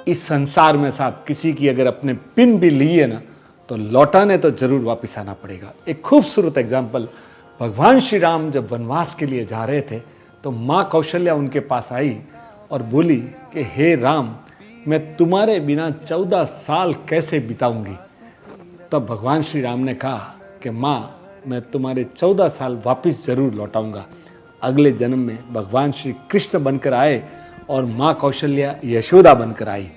इस संसार में साहब किसी की अगर अपने पिन भी लिए ना तो लौटाने तो जरूर वापस आना पड़ेगा। एक खूबसूरत एग्जाम्पल, भगवान श्री राम जब वनवास के लिए जा रहे थे तो माँ कौशल्या उनके पास आई और बोली कि हे राम, मैं तुम्हारे बिना 14 साल कैसे बिताऊंगी। तब भगवान श्री राम ने कहा कि माँ, मैं तुम्हारे 14 साल वापस जरूर लौटाऊंगा। अगले जन्म में भगवान श्री कृष्ण बनकर आए और माँ कौशल्या यशोदा बनकर आई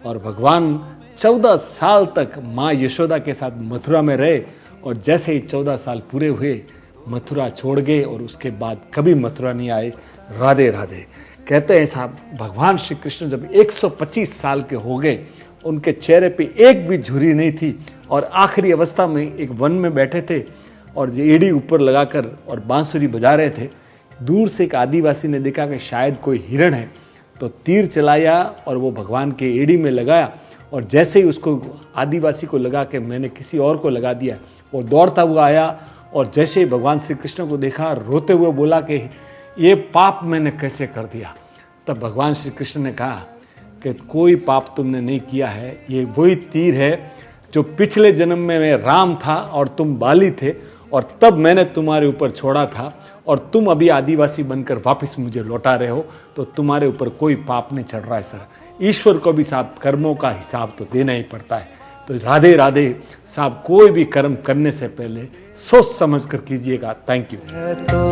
और भगवान 14 साल तक माँ यशोदा के साथ मथुरा में रहे और जैसे ही 14 साल पूरे हुए मथुरा छोड़ गए और उसके बाद कभी मथुरा नहीं आए। राधे राधे। कहते हैं साहब, भगवान श्री कृष्ण जब 125 साल के हो गए, उनके चेहरे पे एक भी झुर्री नहीं थी और आखिरी अवस्था में एक वन में बैठे थे और एड़ी ऊपर लगाकर और बांसुरी बजा रहे थे। दूर से एक आदिवासी ने देखा कि शायद कोई हिरण है, तो तीर चलाया और वो भगवान के एड़ी में लगाया और जैसे ही उसको आदिवासी को लगा कि मैंने किसी और को लगा दिया, वो दौड़ता हुआ आया और जैसे ही भगवान श्री कृष्ण को देखा, रोते हुए बोला कि ये पाप मैंने कैसे कर दिया। तब भगवान श्री कृष्ण ने कहा कि कोई पाप तुमने नहीं किया है, ये वही तीर है जो पिछले जन्म में मैं राम था और तुम बाली थे और तब मैंने तुम्हारे ऊपर छोड़ा था और तुम अभी आदिवासी बनकर वापस मुझे लौटा रहे हो, तो तुम्हारे ऊपर कोई पाप नहीं चढ़ रहा है सर। ईश्वर को भी साहब कर्मों का हिसाब तो देना ही पड़ता है। तो राधे राधे साहब, कोई भी कर्म करने से पहले सोच समझ कर कीजिएगा। Thank you.